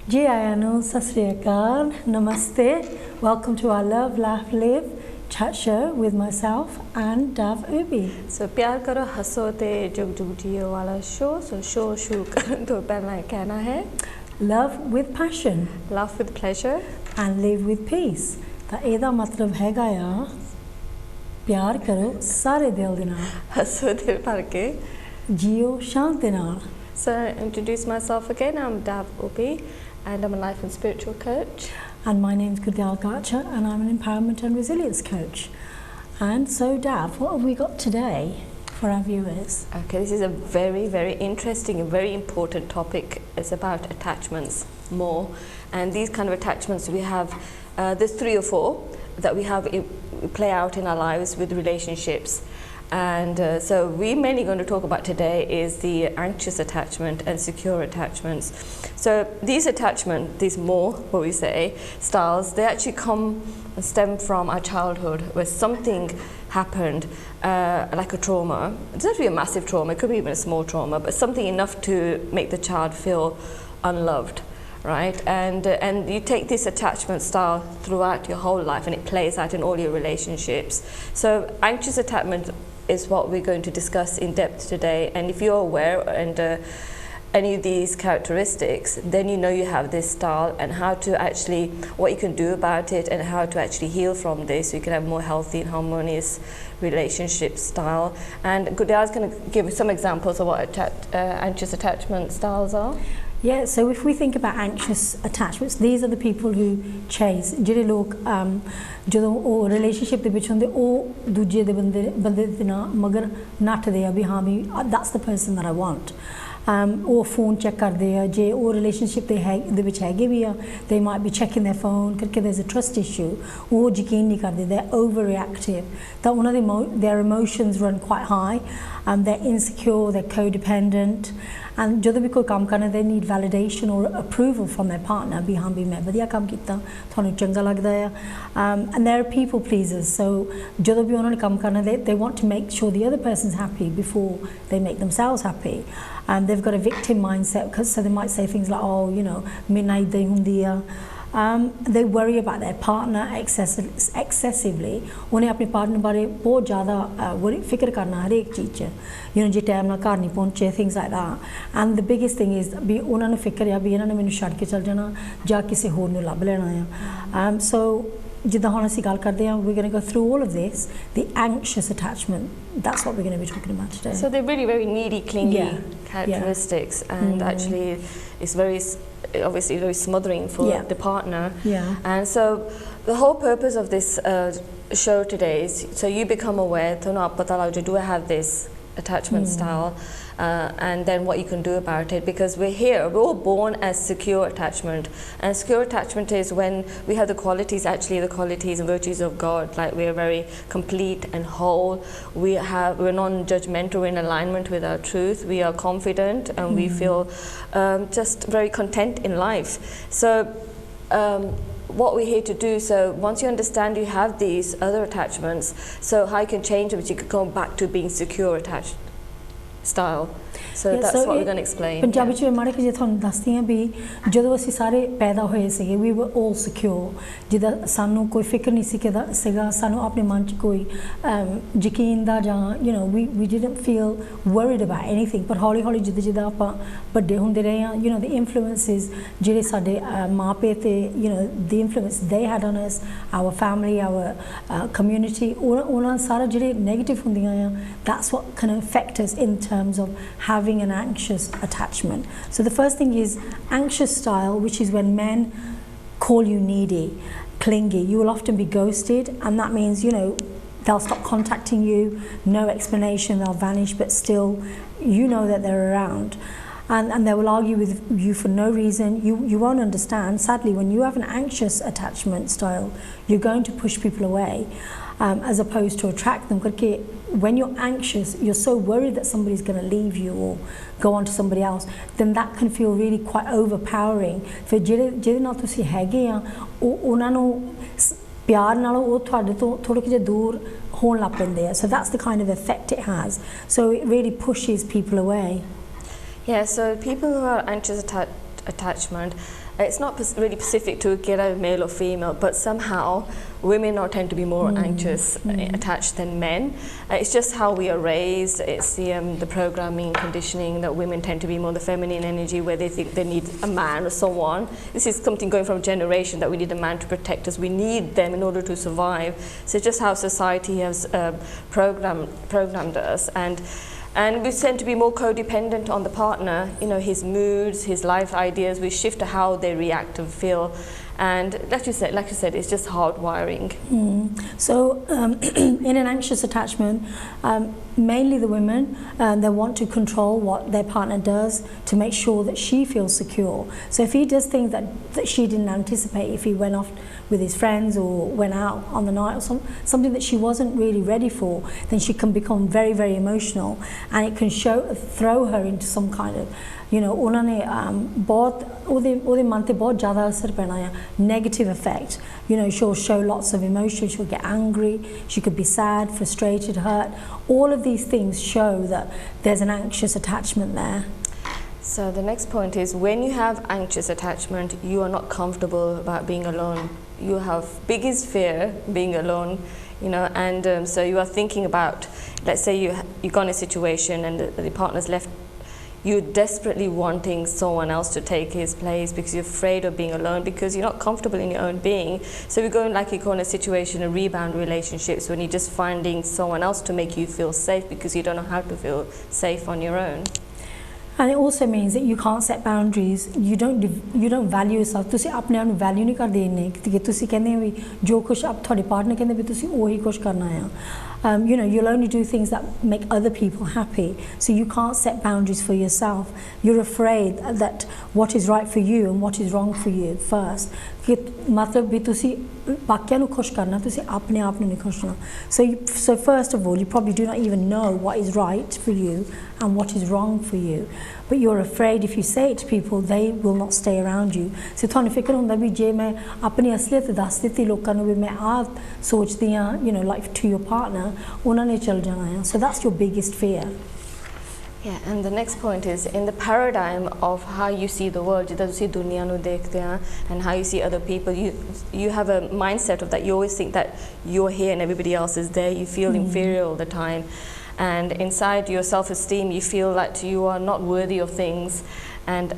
Ji ayano, sat sri akal, namaste. Welcome to our Love, Laugh, Live chat show with myself and Dav Ubi. So प्यार करो हंसो ते जुग जुग जियो वाला show. So show शुरू करने तो पहला कहना है Love with passion. Love with pleasure. And live with peace. ਤਾਂ ਇਹਦਾ ਮਤਲਬ ਹੈਗਾ ਆ ਪਿਆਰ ਕਰੋ ਸਾਰੇ ਦਿਲ ਦੇ ਨਾਲ हंसो दिल भर के ਜੀਓ ਸ਼ਾਂਤ ਦੇ ਨਾਲ. So introduce myself again. I'm Dav Ubi and I'm a life and spiritual coach. And my name's Gurdal Garcha and I'm an empowerment and resilience coach. And so Dav, what have we got today for our viewers? Okay, this is a very, very interesting and very important topic. It's about attachments more. And these kind of attachments we have, there's 3 or 4 that we have play out in our lives with relationships. And so we're mainly going to talk about today is the anxious attachment and secure attachments. So these attachment, these more, what we say, styles, they actually come and stem from our childhood where something happened, like a trauma. It doesn't have to be a massive trauma, it could be even a small trauma, but something enough to make the child feel unloved. Right, and you take this attachment style throughout your whole life and it plays out in all your relationships. So anxious attachment is what we're going to discuss in depth today, and if you're aware and any of these characteristics, then you know you have this style and how to actually, what you can do about it and how to actually heal from this so you can have more healthy and harmonious relationship style. And Gurdal's going to give some examples of what anxious attachment styles are. Yeah, so if we think about anxious attachments, these are the people who chase. ਜਿਹੜੇ ਲੋਕ ਜਦੋਂ ਉਹ relationship ਦੇ ਵਿੱਚ ਹੁੰਦੇ ਉਹ ਦੂਜੇ ਦੇ ਬੰਦੇ ਦੇ ਨਾਲ ਮਗਰ ਨੱਠਦੇ ਆ ਵੀ ਹਾਂ ਵੀ that's the person that I want. ਉਹ ਫੋਨ ਚੈੱਕ ਕਰਦੇ ਆ ਜੇ ਉਹ ਰਿਲੇਸ਼ਨਸ਼ਿਪ ਦੇ ਵਿੱਚ ਹੈਗੇ ਵੀ ਆ they might be checking their phone ਕਰਕੇ there's a trust issue. ਉਹ ਯਕੀਨ ਨਹੀਂ ਕਰਦੇ, they're overreactive. ਤਾਂ ਉਹਨਾਂ ਦੇ their emotions run quite high. They're insecure, they're codependent. And ਜਦੋਂ ਵੀ ਕੋਈ ਕੰਮ ਕਰਨਾ they need validation or approval from their partner ਵੀ ਹਾਂ ਵੀ ਮੈਂ ਵਧੀਆ ਕੰਮ ਕੀਤਾ ਤੁਹਾਨੂੰ ਚੰਗਾ ਲੱਗਦਾ ਆ. And they're people pleasers, so ਜਦੋਂ ਵੀ ਉਹਨਾਂ ਨੇ ਕੰਮ ਕਰਨਾ they want to make sure the other person's happy before they make themselves happy. They've got a victim mindset, so they might say things like oh you know ਮੇਰੇ ਨਾਲ ਇੱਦਾਂ ਹੀ ਹੁੰਦੀ ਆ. They worry about their partner excessively. उन्हें अपने partner बारे बहुत ज़्यादा फिक्र करना हर एक चीज़ you know जे टाइम ना घर नहीं पहुँचे things like that. And the biggest thing is भी उन्होंने फिक्र या भी इन्होंने मैंने छड़ के चल जाना जा किसी होर नूं लभ लेना है. So जिद्दां हुण असीं गल करदे हां we're going to go through all of this, the anxious attachment, that's what we're going to be talking about today. So they're really very needy, clingy characteristics, and actually it's very obviously very smothering for the partner. And so the whole purpose of this show today is so you become aware do I have this attachment style, and then what you can do about it, because we're all born as secure attachment, and secure attachment is when we have the qualities and virtues of God, like we are very complete and whole, we're non-judgmental, we're in alignment with our truth, we are confident, and we feel just very content in life. So what we're here to do, so once you understand you have these other attachments, so how you can change them, you can go back to being secure attached style. So that's what we're going to explain. Punjabi च माड़े कि जे थानू दसदी हां भी ਜਦੋਂ ਅਸੀਂ ਸਾਰੇ ਪੈਦਾ ਹੋਏ ਸੀਗੇ we were all secure, ਜਿੱਦਾਂ ਸਾਨੂੰ ਕੋਈ ਫਿਕਰ ਨਹੀਂ ਸੀਗਾ ਸਾਨੂੰ ਆਪਣੇ ਮਨ 'ਚ ਕੋਈ ਯਕੀਨ ਦਾ ਜਾਂ you know we didn't feel worried about anything. ਪਰ ਹੌਲੀ ਹੌਲੀ ਜਿੱਦਾਂ ਆਪਾਂ ਵੱਡੇ ਹੁੰਦੇ ਰਹੇ ਹਾਂ you know the influences ਜਿਹੜੇ ਸਾਡੇ ਮਾਪੇ ਤੇ you know the influence they had on us, our family, our community, ਉਹਨਾਂ ਸਾਰਾ ਜਿਹੜੇ negative ਹੁੰਦੀਆਂ ਆ that's what can affect us in terms of having an anxious attachment. So the first thing is anxious style, which is when men call you needy, clingy. You will often be ghosted, and that means you know they'll stop contacting you, no explanation, they'll vanish, but still you know that they're around. And they will argue with you for no reason. You won't understand. Sadly, when you have an anxious attachment style, you're going to push people away as opposed to attract them. Because when you're anxious, you're so worried that somebody's going to leave you or go on to somebody else, then that can feel really quite overpowering. For ਜਿਹਦੇ ਨਾਲ ਤੁਸੀਂ ਹੈਗੇ ਆ ਉਹਨਾਂ ਨੂੰ ਪਿਆਰ ਨਾਲੋਂ ਉਹ ਤੁਹਾਡੇ ਤੋਂ ਥੋੜੇ ਜਿਹੇ ਦੂਰ ਹੋਣ ਲੱਗ ਪੈਂਦੇ ਆ. So that's the kind of effect it has. So it really pushes people away. Yeah, so people who are anxious attachment, it's not really specific to get a male or female, but somehow women tend to be more anxious attached than men. It's just how we are raised. It's the programming, conditioning that women tend to be more the feminine energy, where they think they need a man or someone. This is something going from generation, that we need a man to protect us. We need them in order to survive. So it's just how society has programmed us, and we tend to be more codependent on the partner. You know, his moods, his life ideas. We shift to how they react and feel. And like you said, it's just hardwiring. So in an anxious attachment, mainly the women, they want to control what their partner does to make sure that she feels secure. So if he does things that she didn't anticipate, if he went off with his friends or went out on the night or something that she wasn't really ready for, then she can become very, very emotional, and it can throw her into some kind of, you know, उन्होंने बहुत उधे मन ते बहुत ज़्यादा असर पड़ना है, negative effect. You know, she'll show lots of emotion. She'll get angry. She could be sad, frustrated, hurt. All of these things show that there's an anxious attachment there. So the next point is, when you have anxious attachment, you are not comfortable about being alone. You have biggest fear being alone, you know, and so you are thinking about, let's say you got in a situation and the partner's left. You're desperately wanting someone else to take his place because you're afraid of being alone, because you're not comfortable in your own being. So we're going, like you call in a situation, a rebound relationships, when you're just finding someone else to make you feel safe because you don't know how to feel safe on your own. And it also means that you can't set boundaries. You don't value yourself. तुसी अपने आप को value नहीं कर देने कि तुसी कहने हैं भी जो कुछ आप थोड़े partner कहने भी तुसी वही कुछ करना है. You know, you'll only do things that make other people happy. So you can't set boundaries for yourself. You're afraid that what is right for you and what is wrong for you first. कि मतलब भी तुसी बाकियां नु खुश करना, तुसी अपने आप नु नहीं खुश करना. So first of all, you probably do not even know what is right for you and what is wrong for you. But you're afraid if you say it to people, they will not stay around you. So थानू फिक्र हुंदा भी जे मैं अपनी असलियत दस दित्ती लोकां नू भी मैं आप सोचदी हां, you know, like to your partner, उन्हां ने चल जाना है. So that's your biggest fear. Yeah, and the next point is, in the paradigm of how you see the world, जिदा तुसी दुनिया नू देखते हैं, and how you see other people, you have a mindset of that. You always think that you're here and everybody else is there. You feel inferior all the time, and inside your self-esteem, you feel that you are not worthy of things, and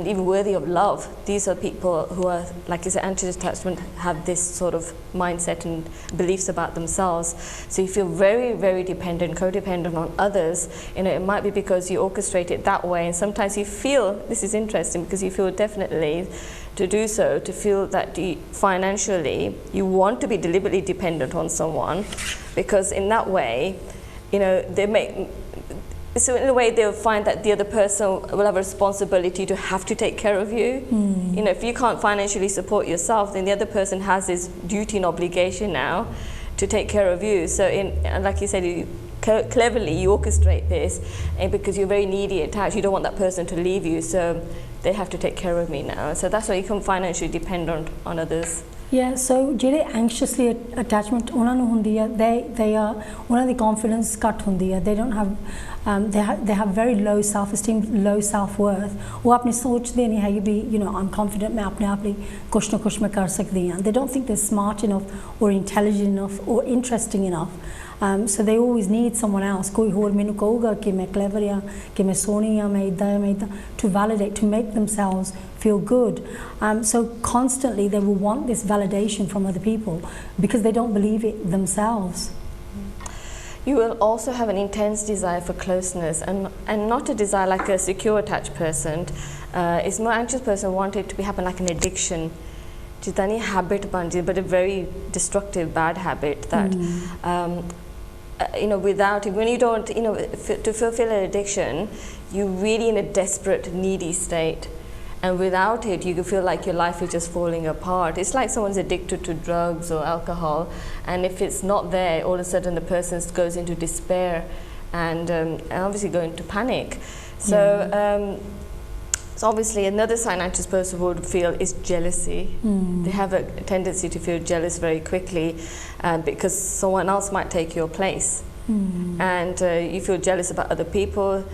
even worthy of love. These are people who are, like you said, anti-attachment, have this sort of mindset and beliefs about themselves. So you feel very, very dependent, codependent on others. You know, it might be because you orchestrate it that way, and sometimes you feel, this is interesting, because you feel definitely to do so, to feel that financially you want to be deliberately dependent on someone, because in that way, you know, so in a way they'll find that the other person will have a responsibility to have to take care of you. You know, if you can't financially support yourself, then the other person has this duty and obligation now to take care of you. So like you said, cleverly you orchestrate this, and because you're very needy, attached, you don't want that person to leave you, so they have to take care of me now. So that's why you can financially depend on others. Yeah, so ਜਿਹੜੇ anxiously attachment ਉਹਨਾਂ ਨੂੰ ਹੁੰਦੀ ਹੈ, they are ਉਹਨਾਂ ਦੀ confidence ਘੱਟ ਹੁੰਦੀ ਹੈ. They don't have they have very low self-esteem, low self-worth. ਉਹ ਆਪਣੀ ਸੋਚਦੇ ਨਹੀਂ ਹੈਗੇ ਵੀ, you know, I'm confident मैं अपने आप ਲਈ ਕੁਛ ਨਾ ਕੁਛ ਮੈਂ ਕਰ ਸਕਦੀ ਹਾਂ. They don't think they're smart enough or intelligent enough or interesting enough. So they always need someone else, कोई होर मैनू कहूगा कि मैं clever या कि मैं सोहनी या मैं इदा to validate, to make themselves feel good. So constantly they will want this validation from other people because they don't believe it themselves. You will also have an intense desire for closeness, and not a desire like a secure attached person. It's more anxious person wanted to happen like an addiction. Jitani habit banji, but a very destructive, bad habit that you know, without it, when you don't, you know, to fulfill an addiction, you're really in a desperate, needy state. And without it, you can feel like your life is just falling apart. It's like someone's addicted to drugs or alcohol, and if it's not there, all of a sudden the person goes into despair and obviously go into panic. So, so obviously another sign anxious person would feel is jealousy. They have a tendency to feel jealous very quickly because someone else might take your place. And you feel jealous about other people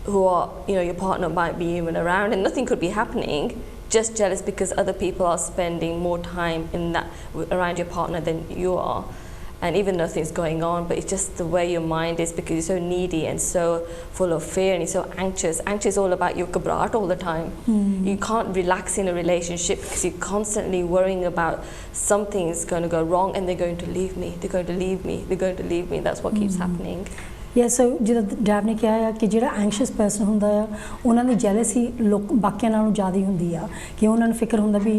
who are, you know, your partner might be even around and nothing could be happening, just jealous because other people are spending more time in that around your partner than you are, and even nothing's going on, but it's just the way your mind is, because you're so needy and so full of fear and you're so anxious. Anxious is all about your ghabrat all the time. You can't relax in a relationship because you're constantly worrying about something's going to go wrong and they're going to leave me, they're going to leave me, they're going to leave me. That's what keeps happening. Yeah, so जिदा dab ने कहा है कि जो anxious person होंदा है उन्होंने jealousy लोग बाकियां नालों ज़्यादा होंदी है कि उन्होंने फिक्र होंदा भी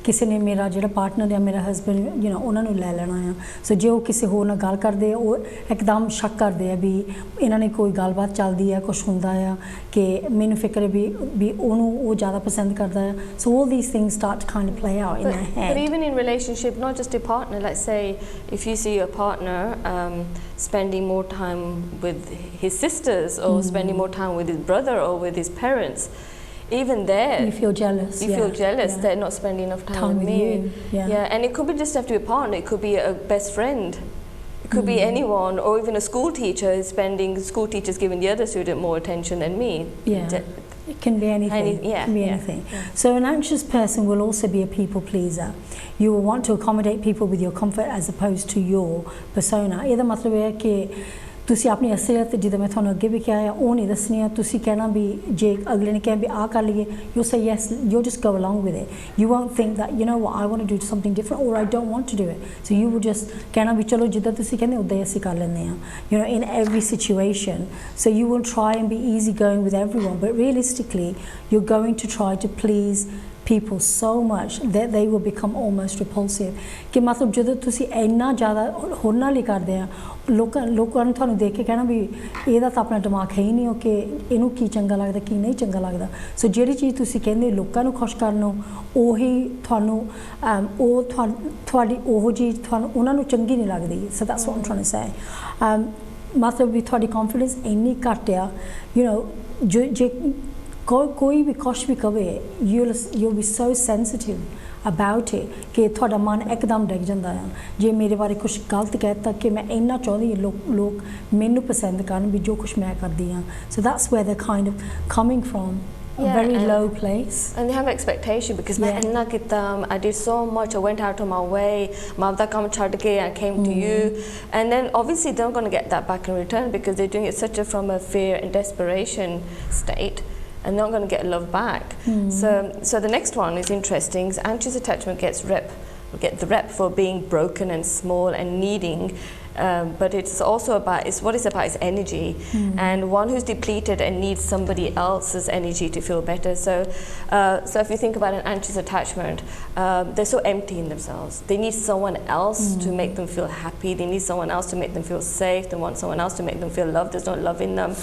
किसी ने मेरा जो पार्टनर या मेरा हस्बैंड उन्होंने ले लेना है। सो जो किसी होर नाल गल करते हैं वो एकदम शक करते हैं भी इन्होंने कोई गलबात चलती है कुछ होंदा है कि मैनू फिक्र है भी उन्होंने वो ज़्यादा पसंद करता है। So all these things start to kind of play out in their head. But even in relationship, not just a partner, let's say if you see your partner spending more time with his sisters or spending more time with his brother or with his parents, even there you feel jealous. You feel jealous. They're not spending enough time with me. You. Yeah, and it could be just have to be a partner. It could be a best friend. It could be anyone, or even a school teacher is school teachers giving the other student more attention than me. Yeah. It can be anything. It can be anything. Yeah. So an anxious person will also be a people pleaser. You will want to accommodate people with your comfort as opposed to your persona. ਇਹਦਾ ਮਤਲਬ ਹੈ ਕਿ ਤੁਸੀਂ ਆਪਣੀ ਅਸਲੀਅਤ ਜਿੱਦਾਂ ਮੈਂ ਤੁਹਾਨੂੰ ਅੱਗੇ ਵੀ ਕਿਹਾ ਹੈ ਉਹ ਨਹੀਂ ਦੱਸਣੀ ਹੈ। ਤੁਸੀਂ ਕਹਿਣਾ ਵੀ ਜੇ ਅਗਲੇ ਨੇ ਕਿਹਾ ਵੀ ਆਹ ਕਰ ਲਈਏ, you'll say yes, you'll just go along with it. You won't think that, you know what, I want to do something different or I don't want to do it. So you will just ਕਹਿਣਾ ਵੀ ਚਲੋ ਜਿੱਦਾਂ ਤੁਸੀਂ ਕਹਿੰਦੇ ਉੱਦਾਂ ਹੀ ਅਸੀਂ ਕਰ ਲੈਂਦੇ ਹਾਂ, you know, in every situation. So you will try and be easygoing with everyone, but realistically you're going to try to please people so much that they will become almost repulsive. कि मतलब ਜਦੋਂ ਤੁਸੀਂ ਇੰਨਾ ਜ਼ਿਆਦਾ ਹੋਰ ਨਾਲ ਹੀ ਕਰਦੇ ਆ ਲੋਕਾਂ ਨੂੰ ਤੁਹਾਨੂੰ ਦੇਖ ਕੇ ਕਹਿਣਾ ਵੀ ਇਹਦਾ ਤਾਂ ਆਪਣਾ ਦਿਮਾਗ ਹੈ ਹੀ ਨਹੀਂ ਕਿ ਇਹਨੂੰ ਕੀ ਚੰਗਾ ਲੱਗਦਾ ਕੀ ਨਹੀਂ ਚੰਗਾ ਲੱਗਦਾ। ਸੋ ਜਿਹੜੀ ਚੀਜ਼ ਤੁਸੀਂ ਕਹਿੰਦੇ ਲੋਕਾਂ ਨੂੰ ਖੁਸ਼ ਕਰਨ ਨੂੰ ਉਹੀ ਤੁਹਾਨੂੰ ਤੁਹਾਡੀ ਉਹ ਚੀਜ਼ ਤੁਹਾਨੂੰ ਉਹਨਾਂ ਨੂੰ ਚੰਗੀ ਨਹੀਂ ਲੱਗਦੀ। So that's what I'm trying to say. ਮਤਲਬ ਵੀ ਤੁਹਾਡੀ ਕੌਨਫੀਡੈਂਸ ਇੰਨੀ ਘੱਟ ਆ, you know, ਜੇ कोई भी कुछ भी कवे you'll be so sensitive about it कि थोड़ा मन एकदम डिग जाता है जे मेरे बारे कुछ गलत कहता कि मैं इन्ना चाहती लोग मैनू पसंद करन भी जो कुछ मैं करती हाँ। So that's where they're kind of coming from. A very low place. And they have expectation because I did so much, I went out of my way, I came to you, and then obviously they're not going to get that back in return because they're doing it from a fear and desperation state, and not going to get love back. So the next one is interesting. Anxious attachment gets the rep for being broken and small and needing, but it's also about it's energy, and one who's depleted and needs somebody else's energy to feel better. So if you think about an anxious attachment, they're so empty in themselves. They need someone else to make them feel happy. They need someone else to make them feel safe. They want someone else to make them feel loved. There's no love in them.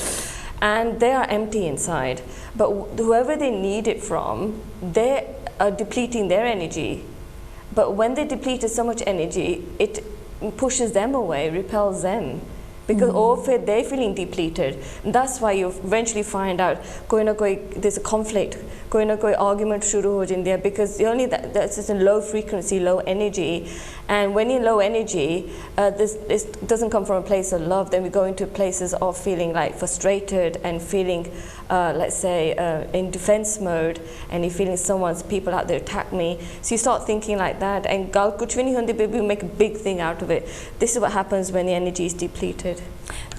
And they are empty inside, but whoever they need it from, they are depleting their energy. But when they depleted so much energy, it pushes them away, repels them, because they're feeling depleted. And that's why you eventually find out there's a conflict, कोई ना कोई argument शुरू हो जाती है, because that's just a low frequency, low energy. And when you're low energy, this doesn't come from a place of love. Then we go into places of feeling like frustrated and feeling, let's say, in defense mode, and you're feeling people out there attack me. So you start thinking like that, and gal kuch bhi nahi hundi, we make a big thing out of it. This is what happens when the energy is depleted.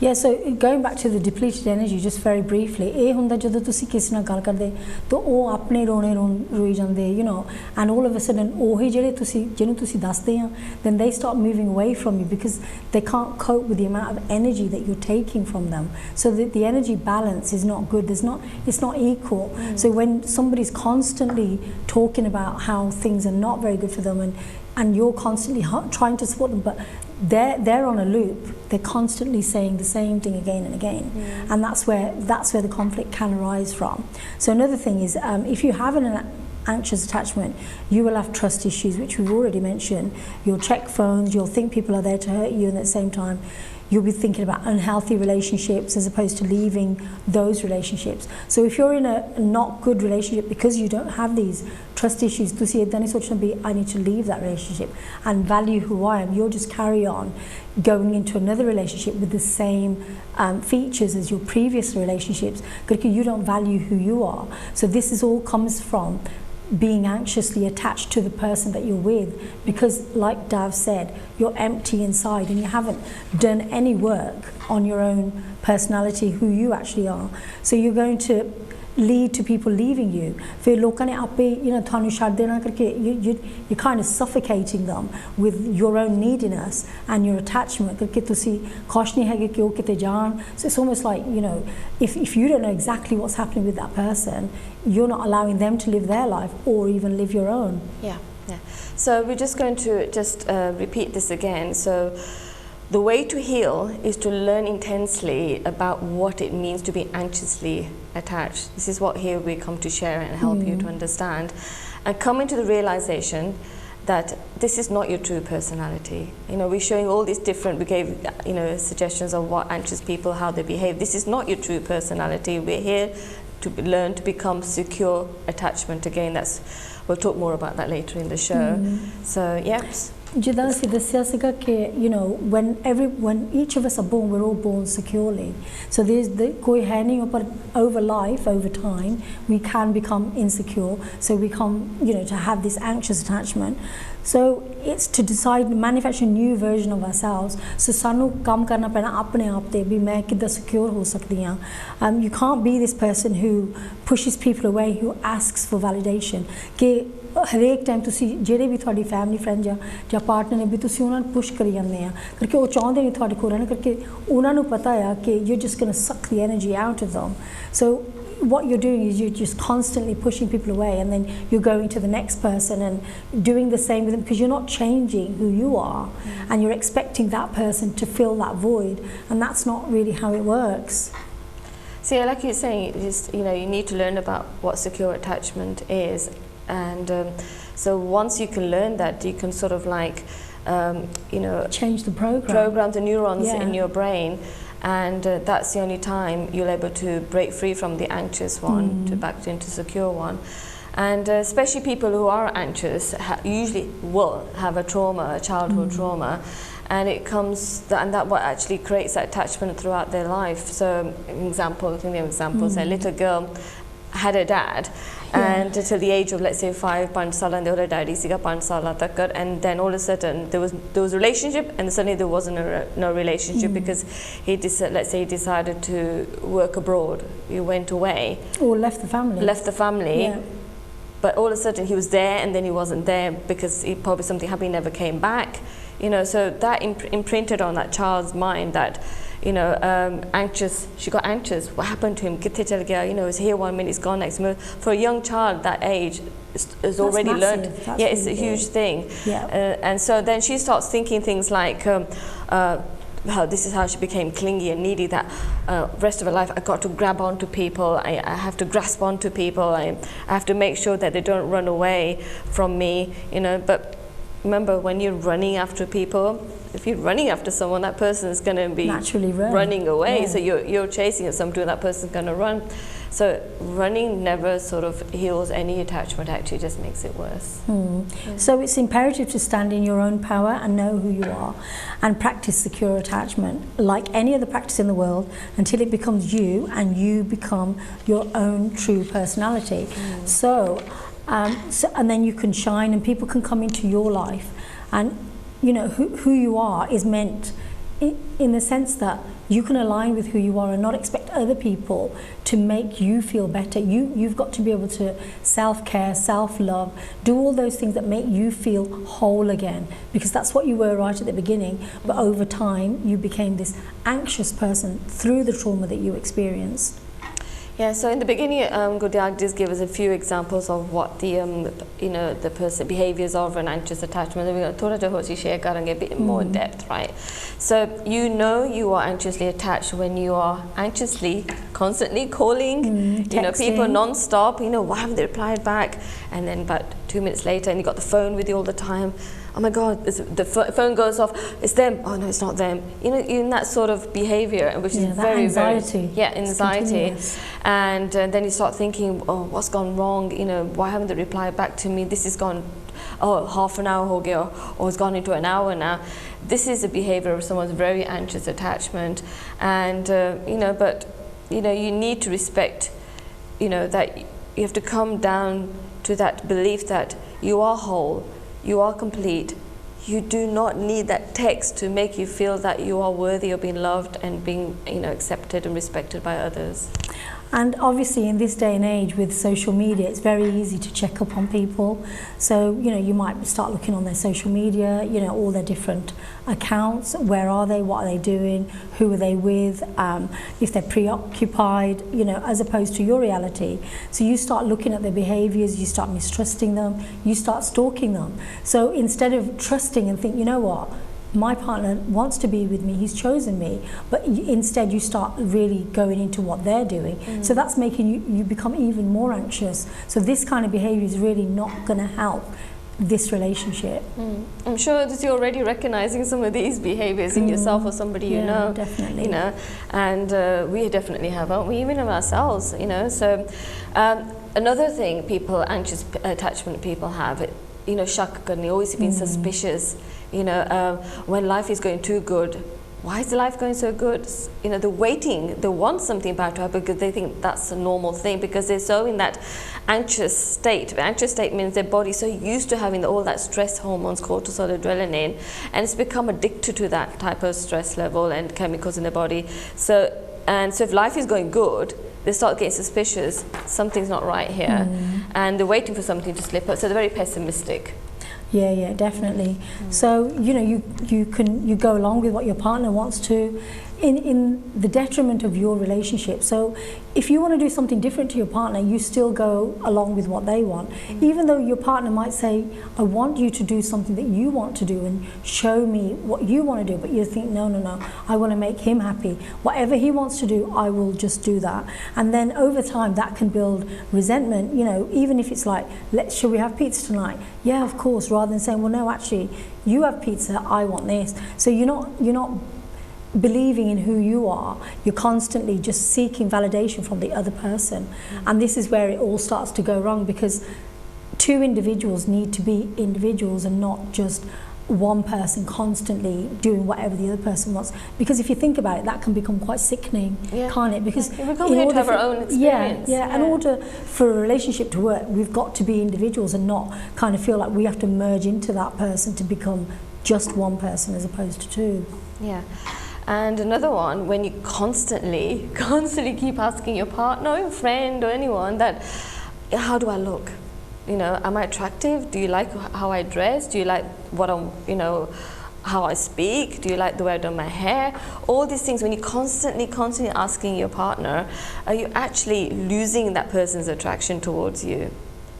Yeah, so going back to the depleted energy, just very briefly, ਇਹ ਹੁੰਦਾ ਜਦੋਂ ਤੁਸੀਂ ਕਿਸੇ ਨਾਲ ਗੱਲ ਕਰਦੇ ਤਾਂ ਉਹ ਆਪਣੇ ਰੋਈ ਜਾਂਦੇ, you know, and all of a sudden ਉਹੀ ਜਿਹਨੂੰ ਤੁਸੀਂ ਦੱਸਦੇ ਆ, then they start moving away from you because they can't cope with the amount of energy that you're taking from them. So the energy balance is not good. It's not equal. So when somebody's constantly talking about how things are not very good for them, and you're constantly trying to support them, but they're on a loop. They're constantly saying the same thing again and again, and that's where the conflict can arise from. So another thing is, if you have an anxious attachment, you will have trust issues, which we've already mentioned. You'll check phones. You'll think people are there to hurt you, and at the same time, you'll be thinking about unhealthy relationships as opposed to leaving those relationships. So if you're in a not good relationship because you don't have these trust issues, I need to leave that relationship and value who I am. You'll just carry on going into another relationship with the same features as your previous relationships because you don't value who you are. So this all comes from being anxiously attached to the person that you're with, because like Dav said, you're empty inside and you haven't done any work on your own personality, who you actually are. So you're going to lead to people leaving you. फिर लोगों ने आपे थानू छाड़ देना करके you kind of suffocating them with your own neediness and your attachment करके तुसी खुश नहीं है कि वो किते जान. So it's almost like, if you don't know exactly what's happening with that person, you're not allowing them to live their life or even live your own. Yeah. So we're just going to repeat this again. So the way to heal is to learn intensely about what it means to be anxiously attached. This is what here we come to share and help you to understand, and come into the realization that this is not your true personality. We're showing all these different, we gave suggestions of what anxious people, how they behave. This is not your true personality. We're here to learn to become secure attachment. Again, we'll talk more about that later in the show. So yes. ਜਿੱਦਾਂ ਅਸੀਂ ਦੱਸਿਆ ਸੀਗਾ ਕਿ when each of us are born, we're all born securely. So ਕੋਈ ਹੈ ਨਹੀਂ, ਪਰ over life, over time, we can become insecure. So we come, to have this anxious attachment. So it's to decide, manufacture a new version of ourselves. So ਸਾਨੂੰ ਕੰਮ ਕਰਨਾ ਪੈਣਾ ਆਪਣੇ ਆਪ ਤੇ ਵੀ ਮੈਂ ਕਿੱਦਾਂ secure ਹੋ ਸਕਦੀ ਹਾਂ. You can't be this person who pushes people away, who asks for validation. ਕਿ ਹਰੇਕ ਟਾਈਮ ਤੁਸੀਂ ਜਿਹੜੇ ਵੀ ਤੁਹਾਡੀ ਫੈਮਿਲੀ ਫਰੈਂਡ ਜਾਂ ਪਾਰਟਨਰ ਨੇ ਵੀ ਤੁਸੀਂ ਉਹਨਾਂ ਨੂੰ ਪੁਸ਼ ਕਰੀ ਜਾਂਦੇ ਆ ਕਰਕੇ ਉਹ ਚਾਹੁੰਦੇ ਨਹੀਂ ਤੁਹਾਡੇ ਕੋਲ ਰਹਿਣਾ ਕਰਕੇ ਉਹਨਾਂ ਨੂੰ ਪਤਾ ਆ ਕਿ you're just going to suck the energy out of them. So what you're doing is you're just constantly pushing people away, and then you're going to the next person and doing the same with them, because you're not changing who you are, and you're expecting that person to fill that void, and that's not really how it works. So like you're saying, you need to learn about what secure attachment is. And so once you can learn that, you can sort of like, change the program the neurons in your brain, and that's the only time you're able to break free from the anxious one to back into secure one. And especially people who are anxious usually will have a trauma, a childhood trauma, and it comes and that what actually creates that attachment throughout their life. So examples, a little girl had a dad, and till the age of, let's say, 5 saal and the daddy siga 5 saal tak, and then all of a sudden there was a relationship, and suddenly there wasn't no relationship because let's say he decided to work abroad, he went away or left the family, but all of a sudden he was there and then he wasn't there because something happened, he never came back. So that imprinted on that child's mind that anxious. She got anxious. What happened to him? Kitte chal gaya? He's here 1 minute, he's gone next minute. For a young child that age, is already learned. It's a huge thing. And so then she starts thinking things like, how this is how she became clingy and needy. That rest of her life, I got to grab onto people. I have to grasp onto people. I have to make sure that they don't run away from me. But remember, when you're running after people, if you're running after someone, that person is going to be naturally running away. So you're chasing somebody, that person's going to run. So running never sort of heals any attachment, actually just makes it worse. So it's imperative to stand in your own power and know who you are and practice secure attachment like any other practice in the world until it becomes you and you become your own true personality. So and then you can shine and people can come into your life, and who you are is meant in the sense that you can align with who you are and not expect other people to make you feel better. You've got to be able to self-care, self-love, do all those things that make you feel whole again, because that's what you were right at the beginning, but over time you became this anxious person through the trauma that you experienced. Yeah, so in the beginning, Gurdiak just gave us a few examples of what the person behaviors of an anxious attachment. We're going to share a bit more in depth, right? So you are anxiously attached when you are anxiously, constantly calling, people non-stop. Why haven't they replied back? And then about 2 minutes later, and you got the phone with you all the time. Oh my God, the phone goes off, it's them. Oh no, it's not them. In that sort of behavior, which is very, anxiety. Anxiety. And then you start thinking, oh, what's gone wrong? Why haven't they replied back to me? This is gone, half an hour ho gaya, or it's gone into an hour now. This is a behavior of someone's very anxious attachment. And, but, you need to respect, that you have to come down to that belief that you are whole, you are complete. You do not need that text to make you feel that you are worthy of being loved and being, accepted and respected by others. And obviously in this day and age with social media, it's very easy to check up on people. So, you might start looking on their social media, all their different accounts. Where are they? What are they doing? Who are they with? If they're preoccupied, as opposed to your reality. So you start looking at their behaviors, you start mistrusting them, you start stalking them. So instead of trusting and think, you know what? My partner wants to be with me, he's chosen me, but instead you start really going into what they're doing. So that's making you become even more anxious. So this kind of behavior is really not going to help this relationship. I'm sure that you're already recognizing some of these behaviors in yourself or somebody you know. Definitely. And we definitely have, aren't we? Even of ourselves, So another thing anxious attachment people have, shak karni, always being suspicious. When life is going too good, why is the life going so good? They're waiting, they want something about to happen because they think that's a normal thing, because they're so in that anxious state. The anxious state means their body's so used to having all that stress hormones, cortisol, adrenaline, and it's become addicted to that type of stress level and chemicals in the body. So if life is going good, they start getting suspicious, something's not right here, and they're waiting for something to slip up, so they're very pessimistic. Yeah, definitely. So you go along with what your partner wants to, in the detriment of your relationship. So if you want to do something different to your partner, you still go along with what they want, even though your partner might say, I want you to do something that you want to do and show me what you want to do, but you think, no, I want to make him happy. Whatever he wants to do, I will just do that. And then over time that can build resentment, even if it's like, shall we have pizza tonight? Yeah, of course, rather than saying, well, no, actually, you have pizza, I want this. So you're not believing in who you are, you're constantly just seeking validation from the other person. And this is where it all starts to go wrong, because two individuals need to be individuals and not just one person constantly doing whatever the other person wants. Because if you think about it, that can become quite sickening, can't it? Because we come here to have our own experience. Yeah. In order for a relationship to work, we've got to be individuals and not kind of feel like we have to merge into that person to become just one person as opposed to two. Yeah. And another one, when you constantly keep asking your partner or your friend or anyone that, how do I look? Am I attractive? Do you like how I dress? Do you like what I'm, how I speak? Do you like the way I've done my hair? All these things, when you're constantly asking your partner, are you actually losing that person's attraction towards you?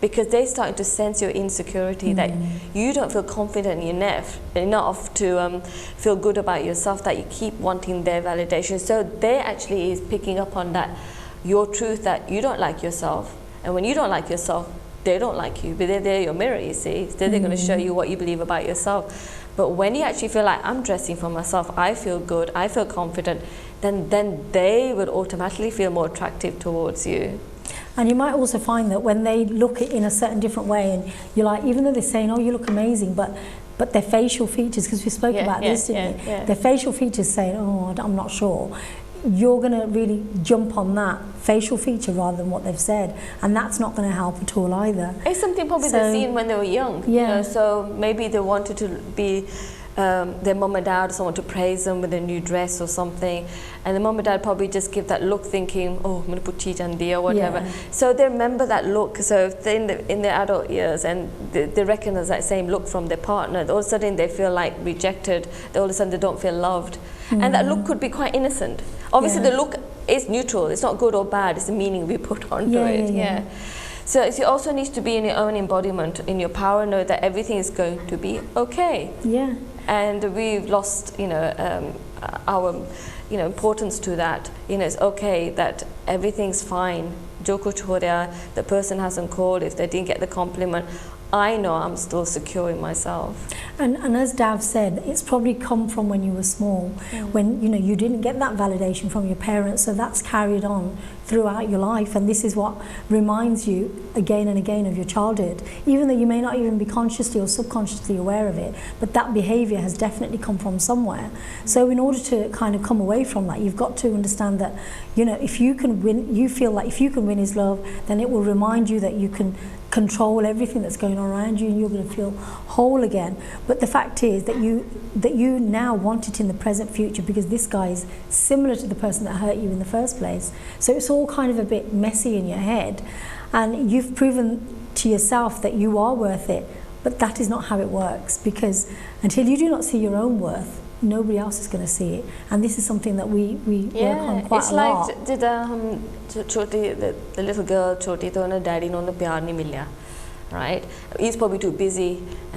Because they're starting to sense your insecurity, that you don't feel confident enough to feel good about yourself, that you keep wanting their validation. So they actually is picking up on that, your truth, that you don't like yourself. And when you don't like yourself, they don't like you. But they're your mirror, you see. So they're going to show you what you believe about yourself. But when you actually feel like, I'm dressing for myself, I feel good, I feel confident, then they would automatically feel more attractive towards you. And you might also find that when they look in a certain different way, and you're like, even though they're saying, oh, you look amazing, but their facial features, because we spoke about this, didn't we? Their facial features saying, oh, I'm not sure. You're going to really jump on that facial feature rather than what they've said, and that's not going to help at all either. It's something probably they've seen when they were young. So maybe they wanted to be their mum and dad, someone to praise them with a new dress or something, and the mum and dad probably just give that look thinking, oh, I'm going to put cheat on or whatever. So they remember that look. So if they're in their adult years and they recognize that same look from their partner, all of a sudden they feel like rejected, all of a sudden they don't feel loved. And that look could be quite innocent. Obviously the look is neutral, it's not good or bad, it's the meaning we put onto it. So you also need to be in your own embodiment, in your power, know that everything is going to be okay. And we've lost, our, importance to that. It's okay that everything's fine. Jo kuch ho raha, the person hasn't called, if they didn't get the compliment, I know I'm still secure in myself. And as Dav said, it's probably come from when you were small, when you didn't get that validation from your parents, so that's carried on throughout your life, and this is what reminds you again and again of your childhood, even though you may not even be consciously or subconsciously aware of it, but that behavior has definitely come from somewhere. So in order to kind of come away from that, you've got to understand that, if you can win, you feel like if you can win his love, then it will remind you that you can control everything that's going on around you, and you're going to feel whole again. But the fact is that you now want it in the present future, because this guy is similar to the person that hurt you in the first place. So it's all kind of a bit messy in your head, and you've proven to yourself that you are worth it. But that is not how it works, because until you do not see your own worth, nobody else is going to see it. And this is something that we work on quite a lot. It's like the little girl Choti to na daddy no pyar nahi milya, right? He's probably too busy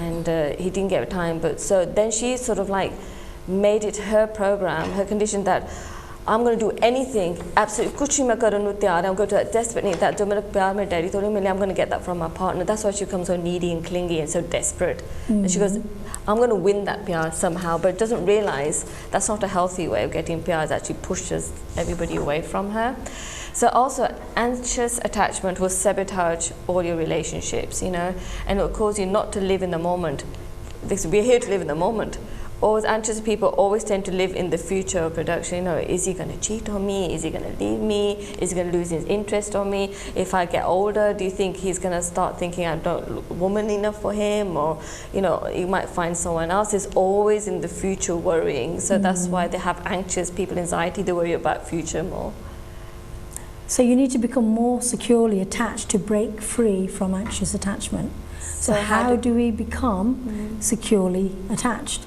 and he didn't get time, but so then she sort of like made it her program, her condition, that I'm going to do anything, absolutely kuch bhi main karan nu tayar hai. I'm going to desperate need that jo mera pyar mein daddy to nahi milya, I'm going to get that from my partner. That's why she becomes so needy and clingy and so desperate. And she goes, I'm going to win that pyar somehow, but doesn't realize that's not a healthy way of getting pyar. It actually pushes everybody away from her. So also, anxious attachment will sabotage all your relationships, you know, and it will cause you not to live in the moment. We're here to live in the moment. Always anxious people always tend to live in the future of production. You know, is he going to cheat on me? Is he going to leave me? Is he going to lose his interest on me? If I get older, do you think he's going to start thinking I'm not woman enough for him? Or, you know, he might find someone else. Is always in the future worrying. So that's why they have anxious people, anxiety. They worry about future more. So you need to become more securely attached to break free from anxious attachment. So how do we become securely attached?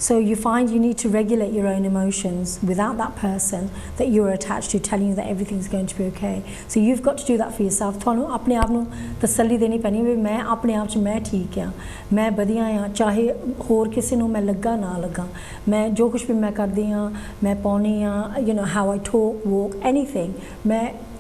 So you find you need to regulate your own emotions without that person that you're attached to telling you that everything's going to be okay. So you've got to do that for yourself. ਤੁਹਾਨੂੰ ਆਪਣੇ ਆਪ ਨੂੰ ਤਸੱਲੀ ਦੇਣੀ ਪੈਣੀ ਵੀ ਮੈਂ ਆਪਣੇ ਆਪ 'ਚ ਮੈਂ ਠੀਕ ਆ, ਮੈਂ ਵਧੀਆ ਆ, ਚਾਹੇ ਹੋਰ ਕਿਸੇ ਨੂੰ ਮੈਂ ਲੱਗਾ ਨਾ ਲੱਗਾ, ਮੈਂ ਜੋ ਕੁਝ ਵੀ ਮੈਂ ਕਰਦੀ ਆ, ਮੈਂ ਪਾਉਣੀ ਆ, you know, how I talk, walk, anything,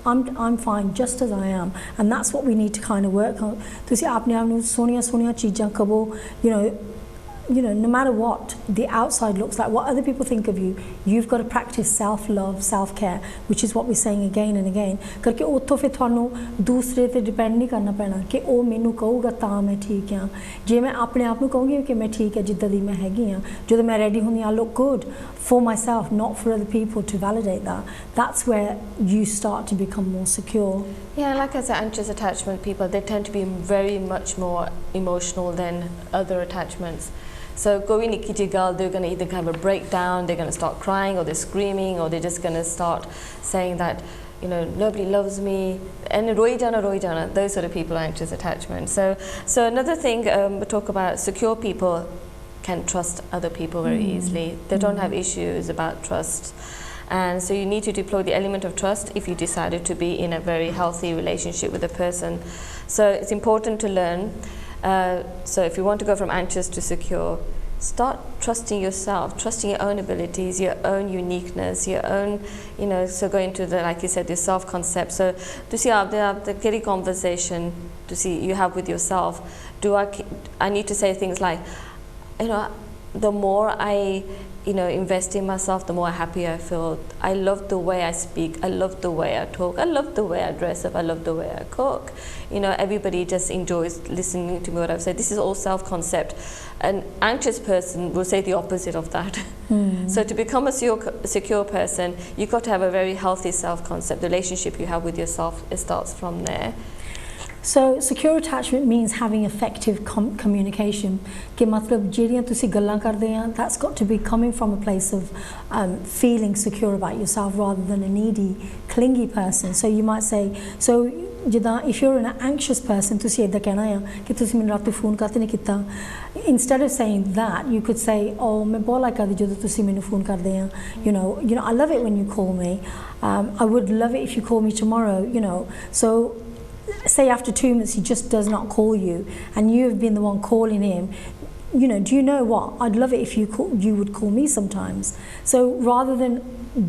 I'm fine just as I am. And that's what we need to kind of work on. ਤੁਸੀਂ ਆਪਣੇ ਆਪ ਨੂੰ ਸੋਹਣੀਆਂ ਚੀਜ਼ਾਂ ਕਹੋ, you know, no matter what the outside looks like, what other people think of you, you've got to practice self-love, self-care, which is what we're saying again and again. Karke utho fir thanu dusre te depend nahi karna paina ki oh menu kahuga ta main theek ha. Je main apne aap nu kahungi ki main theek hai jidda di main hegi ha, ਜਦੋਂ ਮੈਂ ready hundi I look good for myself, not for other people to validate that. That's where you start to become more secure. Yeah, like I said, anxious attachment people, they tend to be very much more emotional than other attachments. So going Nikki girl, they're going to either kind of a breakdown, they're going to start crying, or they're screaming, or they're just going to start saying that, you know, nobody loves me, and roi jana, those sort of people are anxious attachment. So another thing, we talk about secure people can trust other people very easily. They don't have issues about trust. And so you need to deploy the element of trust if you decided to be in a very healthy relationship with a person. So it's important to learn. So if you want to go from anxious to secure, start trusting yourself, trusting your own abilities, your own uniqueness, your own, you know, so go into the, like you said, the self-concept. So to see the kitty conversation to see you have with yourself, I need to say things like, you know, the more I, you know, invest in myself, the more happy I feel. I love the way I speak. I love the way I talk. I love the way I dress up. I love the way I cook. You know, everybody just enjoys listening to me what I've said. This is all self-concept. An anxious person will say the opposite of that. So to become a secure person, you've got to have a very healthy self-concept. The relationship you have with yourself, it starts from there. So secure attachment means having effective communication. कि मतलब जेरियां तुसी गल्लां करदे हैं, that's got to be coming from a place of feeling secure about yourself rather than a needy, clingy person. So you might say, so जिदा if you're an anxious person, तुसी इदा कहना है कि तुसी मैनू रात फोन करते नहीं किता. Instead of saying that, you could say, oh मैं बहुत लाइक करदी जदों तुसी मैनू फोन करदे हैं. You know, I love it when you call me. I would love it if you call me tomorrow. You know, so. Say after 2 minutes he just does not call you, and you have been the one calling him. You know, do you know what? I'd love it if you would call me sometimes. So rather than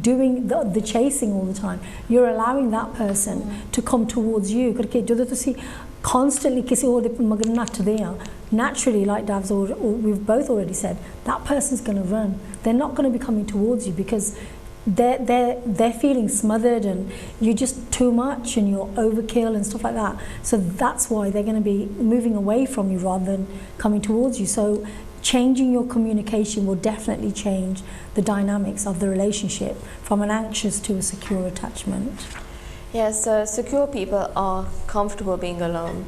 doing the chasing all the time, you're allowing that person to come towards you. Because ਜਦੋਂ ਤੁਸੀਂ constantly ਕਿਸੇ ਹੋਰ ਦੇ ਮਗਰ ਨੱਠਦੇ ਆ, naturally, like Dav's or we've both already said, that person's going to run. They're not going to be coming towards you because they're feeling smothered and you're just too much and you're overkill and stuff like that. So that's why they're going to be moving away from you rather than coming towards you. So changing your communication will definitely change the dynamics of the relationship from an anxious to a secure attachment. Yes, secure people are comfortable being alone.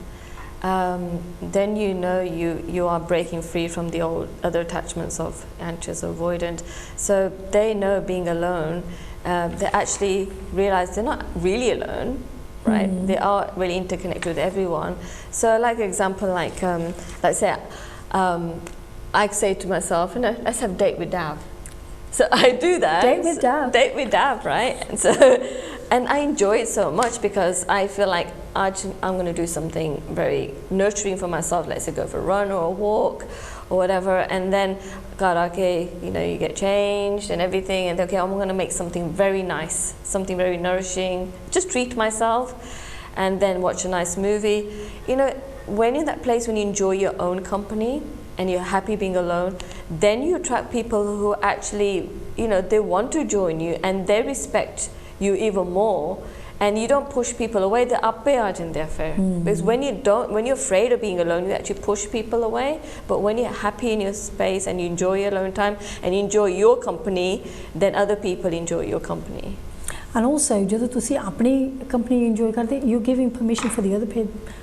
then you know you are breaking free from the old other attachments of anxious or avoidant. So they know being alone, they actually realize they're not really alone, right? They are really interconnected with everyone. So like example, like let's say I say to myself, you know, let's have a date with Dab. So I do that. Date with Dab. Date with Dab, right? And so, and I enjoy it so much because I feel like I'm going to do something very nurturing for myself. Let's say go for a run or a walk or whatever. And then, God, okay, you know, you get changed and everything. And okay, I'm going to make something very nice, something very nourishing. Just treat myself and then watch a nice movie. You know, when you're in that place when you enjoy your own company, and you're happy being alone, then you attract people who actually, you know, they want to join you and they respect you even more. And you don't push people away. They're up in their affair. Because when you're afraid of being alone, you actually push people away. But when you're happy in your space and you enjoy your alone time and you enjoy your company, then other people enjoy your company. And also, ਜਦੋਂ ਤੁਸੀਂ ਆਪਣੀ company enjoy ਕਰਦੇ, you're giving permission for the other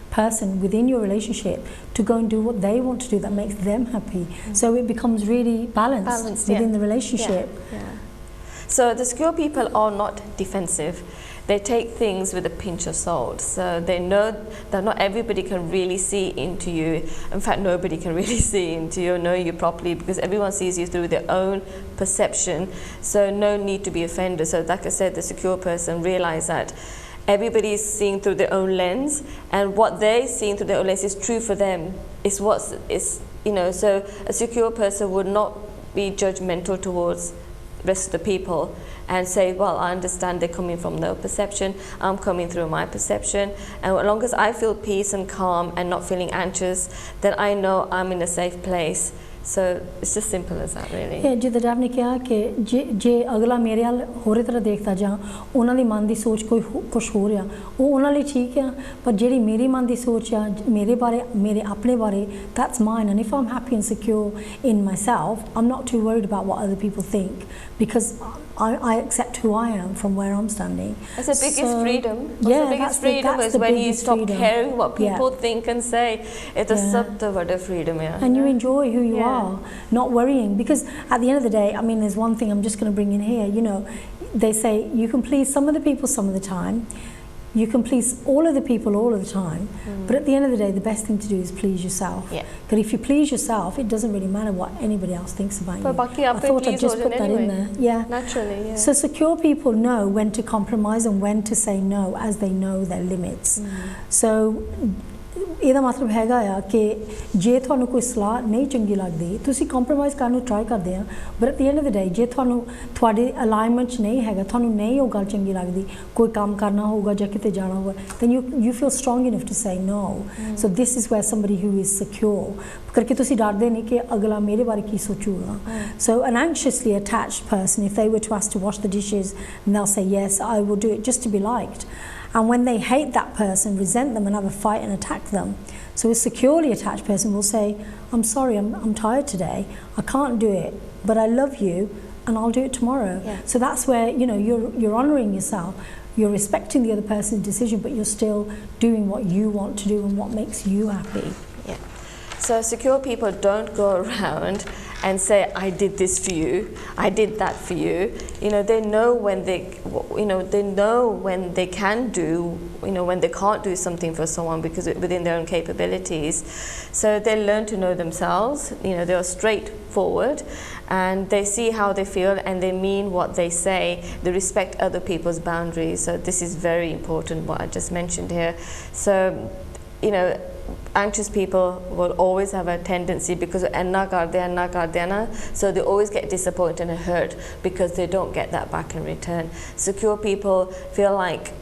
person within your relationship to go and do what they want to do that makes them happy. So it becomes really balanced within the relationship. So the secure people are not defensive. They take things with a pinch of salt. So they know that not everybody can really see into you. In fact, nobody can really see into you or know you properly because everyone sees you through their own perception. So no need to be offended. So like I said, the secure person realize that everybody is seeing through their own lens, and what they're seeing through their own lens is true for them. It's what's, you know, so a secure person would not be judgmental towards rest of the people and say, well, I understand they're coming from their perception, I'm coming through my perception, and as long as I feel peace and calm and not feeling anxious, then I know I'm in a safe place. So it's just simple as that, really. Yeah, जिद्दां डैब ने कहा कि जे अगला मेरे हाल होरे तरह देखता जां उन्हां दी मन दी सोच कोई कुछ हो रहा वो उन्हां लई ठीक है पर जेड़ी मेरी मन दी सोच आ मेरे बारे मेरे अपने बारे that's mine, and if I'm happy and secure in myself I'm not too worried about what other people think because I accept who I am from where I'm standing. That's the biggest freedom. Yeah, the biggest freedom is when you stop caring what people think and say. It's a subtle freedom, and you enjoy who you are, not worrying, because at the end of the day, I mean, there's one thing I'm just going to bring in here. You know, they say you can please some of the people some of the time. You can please all of the people all of the time, but at the end of the day, the best thing to do is please yourself. Because if you please yourself, it doesn't really matter what anybody else thinks about you. I thought I'd just put that in there. Yeah. Naturally, So secure people know when to compromise and when to say no, as they know their limits. So ਇਹਦਾ ਮਤਲਬ ਹੈਗਾ ਆ ਕਿ ਜੇ ਤੁਹਾਨੂੰ ਕੋਈ ਸਲਾਹ ਨਹੀਂ ਚੰਗੀ ਲੱਗਦੀ ਤੁਸੀਂ ਕੰਪਰੋਮਾਈਜ਼ ਕਰਨ ਨੂੰ ਟਰਾਈ ਕਰਦੇ ਆ but at the end of the day ਜੇ ਤੁਹਾਨੂੰ ਤੁਹਾਡੇ ਅਲਾਈਨਮੈਂਟ 'ਚ ਨਹੀਂ ਹੈਗਾ ਤੁਹਾਨੂੰ ਨਹੀਂ ਉਹ ਗੱਲ ਚੰਗੀ ਲੱਗਦੀ ਕੋਈ ਕੰਮ ਕਰਨਾ ਹੋਊਗਾ ਜਾਂ ਕਿਤੇ ਜਾਣਾ ਹੋਊਗਾ then you feel strong enough to say no. So this is where somebody who is secure ਕਰਕੇ ਤੁਸੀਂ ਡਰਦੇ ਨਹੀਂ ਕਿ ਅਗਲਾ ਮੇਰੇ ਬਾਰੇ ਕੀ ਸੋਚੂਗਾ. So an anxiously attached person, if they were to ask to wash the dishes, and they'll say yes, I will do it just to be liked. And when they hate that person, resent them and have a fight and attack them. So a securely attached person will say, I'm sorry, I'm tired today, I can't do it, but I love you and I'll do it tomorrow. So that's where, you know, you're honouring yourself, you're respecting the other person's decision, but you're still doing what you want to do and what makes you happy. So secure people don't go around and say, I did this for you, I did that for you. You know, they know when they can do, you know, when they can't do something for someone because within their own capabilities. So they learn to know themselves, you know, they are straightforward and they see how they feel and they mean what they say. They respect other people's boundaries. So this is very important, what I just mentioned here. So, you know, anxious people will always have a tendency because so they always get disappointed and hurt because they don't get that back in return. Secure people feel like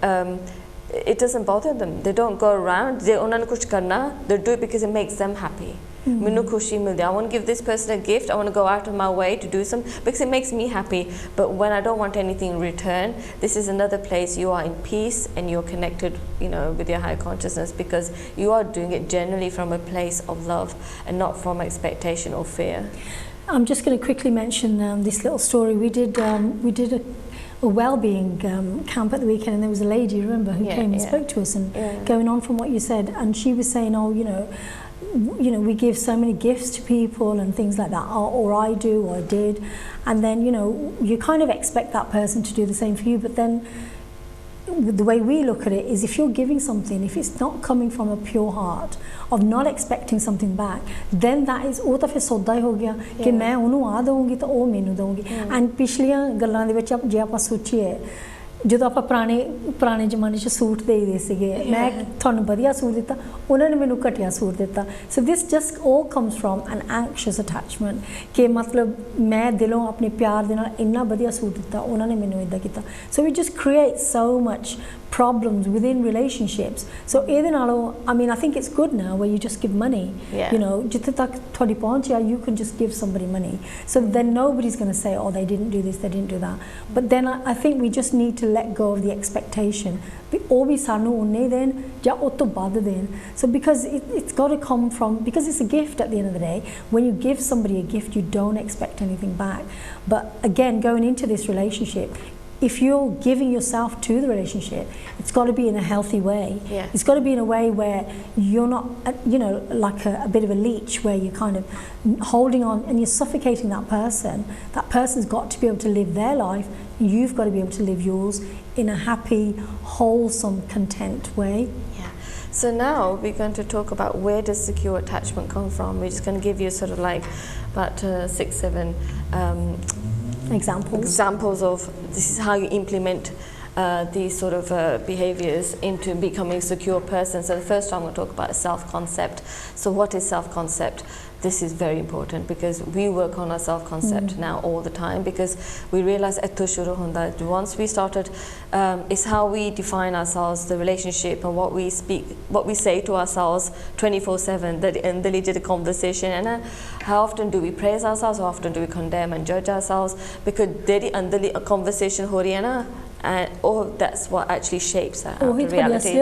it doesn't bother them. They don't go around, they do it because it makes them happy. I want to give this person a gift, I want to go out of my way to do something because it makes me happy. But when I don't want anything in return, this is another place you are in peace and you're connected, you know, with your higher consciousness because you are doing it generally from a place of love and not from expectation or fear. I'm just going to quickly mention this little story. We did well-being camp at the weekend, and there was a lady, remember, who came and spoke to us, and going on from what you said, and she was saying, oh, you know, we give so many gifts to people and things like that, or I do, or I did, and then, you know, you kind of expect that person to do the same for you, but then the way we look at it is, if you're giving something, if it's not coming from a pure heart of not expecting something back, then that is ਉਹ ਤਾਂ ਫਿਰ ਸੌਦਾ ਹੀ ਹੋ ਗਿਆ ਕਿ ਮੈਂ ਉਹਨੂੰ ਆ ਦਊਂਗੀ ਤਾਂ ਉਹ ਮੈਨੂੰ ਦਊਂਗੀ। ਐਂਡ ਪਿਛਲੀਆਂ ਗੱਲਾਂ ਦੇ ਵਿੱਚ ਜੇ ਆਪਾਂ ਸੋਚੀਏ, ਜਦੋਂ ਆਪਾਂ ਪੁਰਾਣੇ ਜ਼ਮਾਨੇ 'ਚ ਸੂਟ ਦੇਈਦੇ ਸੀਗੇ, ਮੈਂ ਤੁਹਾਨੂੰ ਵਧੀਆ ਸੂਟ ਦਿੱਤਾ, ਉਹਨਾਂ ਨੇ ਮੈਨੂੰ ਘਟੀਆ ਸੂਟ ਦਿੱਤਾ। ਸੋ ਦਿਸ just all comes from an anxious attachment ਕਿ ਮਤਲਬ ਮੈਂ ਦਿਲੋਂ ਆਪਣੇ ਪਿਆਰ ਦੇ ਨਾਲ ਇੰਨਾ ਵਧੀਆ ਸੂਟ ਦਿੱਤਾ, ਉਹਨਾਂ ਨੇ ਮੈਨੂੰ ਇੱਦਾਂ ਕੀਤਾ। So we just create so much problems within relationships. So ਇਹਦੇ ਨਾਲੋਂ, I mean, I think it's good now where you just give money. You know, ਜਿੱਥੇ ਤੱਕ ਤੁਹਾਡੀ ਪਹੁੰਚ ਆ, you can just give somebody money. So then nobody's going to say, oh, they didn't do this, they didn't do that. But then I think we just need to let go of the expectation. ਉਹ ਵੀ ਸਾਨੂੰ ਉਨੇ ਦੇਣ ਜਾਂ ਉਹ ਤੋਂ ਵੱਧ ਦੇਣ. So because it's got to come from, because it's a gift at the end of the day. When you give somebody a gift, you don't expect anything back. But again, going into this relationship, if you're giving yourself to the relationship, it's got to be in a healthy way. It's got to be in a way where you're not, you know, like a bit of a leech, where you're kind of holding on and you're suffocating that person. That person's got to be able to live their life. You've got to be able to live yours in a happy, wholesome, content way. So now we're going to talk about where does secure attachment come from. We're just going to give you sort of like about 6-7 examples of this is how you implement these sort of behaviors into becoming a secure person. So the first one I'm going to talk about is self-concept. So what is self-concept? This is very important because we work on our self-concept now all the time, because we realize that once we started, it's how we define ourselves, the relationship, and what we speak, what we say to ourselves 24/7, that in the legit conversation. And how often do we praise ourselves, how often do we condemn and judge ourselves? Because the conversation ho rahi hai na, and that's what actually shapes our reality.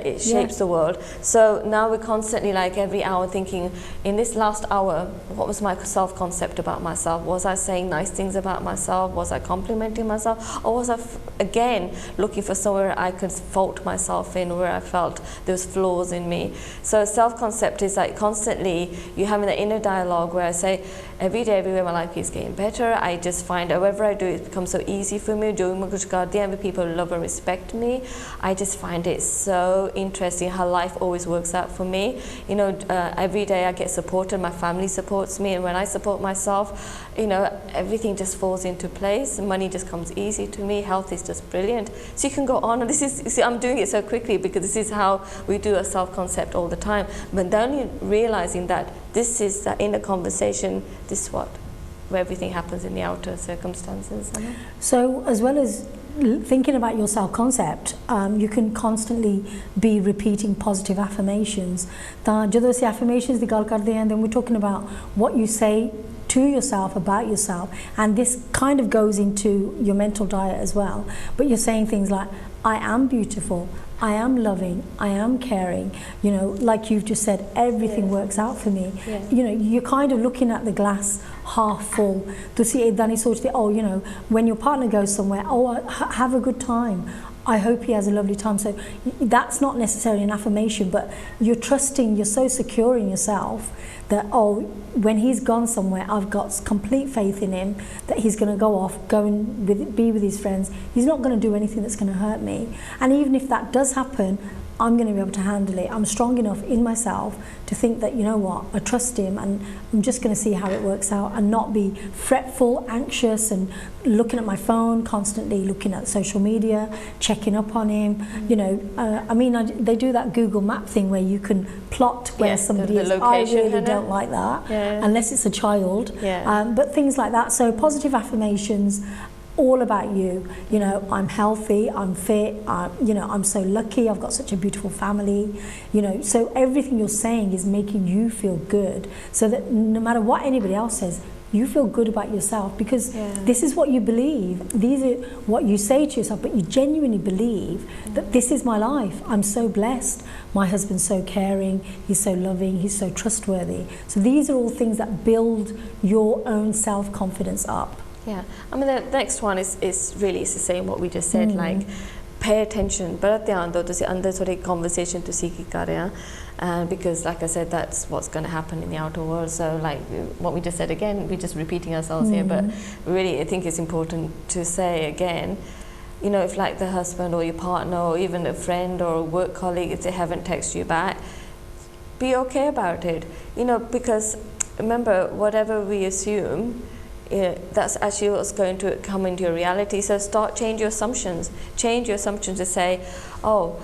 It shapes the world. So now we're constantly, like every hour, thinking, in this last hour, what was my self-concept about myself? Was I saying nice things about myself? Was I complimenting myself? Or was I again looking for somewhere I could fault myself in, where I felt there was flaws in me? So self-concept is like constantly you having the inner dialogue where I say, every day, everywhere, my life is getting better. I just find whatever I do, it becomes so easy for me. Doing my kuch karti hain, people love and respect me. I just find it so interesting how life always works out for me. You know, every day I get supported. My family supports me, and when I support myself, you know, everything just falls into place. Money just comes easy to me. Health is just brilliant. So you can go on, and this is, see, I'm doing it so quickly because this is how we do a self-concept all the time. But then you realizing that this is the inner conversation. This is what, where everything happens in the outer circumstances. So as well as thinking about your self-concept, you can constantly be repeating positive affirmations. ਜਦੋਂ ਅਸੀਂ affirmations ਦੀ ਗੱਲ ਕਰਦੇ ਹਾਂ, then we're talking about what you say to yourself about yourself, and this kind of goes into your mental diet as well. But you're saying things like, I am beautiful, I am loving, I am caring, you know, like you've just said, everything works out for me. You know, you're kind of looking at the glass half full. To see it, then oh, you know, when your partner goes somewhere, oh, have a good time, I hope he has a lovely time. So that's not necessarily an affirmation, but you're trusting, you're so secure in yourself that, oh, when he's gone somewhere, I've got complete faith in him that he's going to go off, go and be with his friends. He's not going to do anything that's going to hurt me. And even if that does happen, I'm going to be able to handle it. I'm strong enough in myself to think that, you know what, I trust him, and I'm just going to see how it works out, and not be fretful, anxious, and looking at my phone constantly, looking at social media, checking up on him. You know, I mean, they do that Google Map thing where you can plot where somebody is. I really don't like that, unless it's a child. But things like that. So positive affirmations, all about you. You know, I'm healthy, I'm fit, you know, I'm so lucky, I've got such a beautiful family, you know. So everything you're saying is making you feel good, so that no matter what anybody else says, you feel good about yourself, because this is what you believe. These are what you say to yourself, but you genuinely believe that this is my life. I'm so blessed. My husband's so caring, he's so loving, he's so trustworthy. So these are all things that build your own self-confidence up. Yeah, I mean the next one is really it's the same what we just said, like pay attention. But dhyan do tusi andar thodi conversation tusi ki kar rahe ho, because like I said, that's what's going to happen in the outer world. So like what we just said again, we're just repeating ourselves here, but really I think it's important to say again, you know, if like the husband or your partner or even a friend or a work colleague, if they haven't texted you back, be okay about it, you know, because remember, whatever we assume, that's actually what's going to come into your reality. So change your assumptions to say, oh,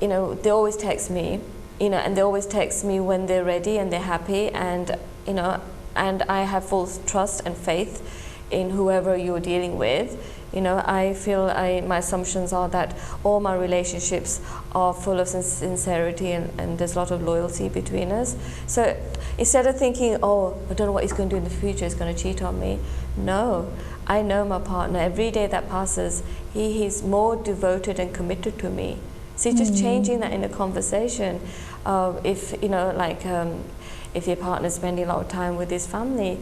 you know, they always text me, you know, and they always text me when they're ready and they're happy, and you know, and I have full trust and faith in whoever you're dealing with. You know, I feel my assumptions are that all my relationships are full of sincerity and there's a lot of loyalty between us. So instead of thinking, oh, I don't know what he's going to do in the future, he's going to cheat on me. No, I know my partner. Every day that passes, he's more devoted and committed to me. So just changing that in a conversation. If, you know, like if your partner's spending a lot of time with his family,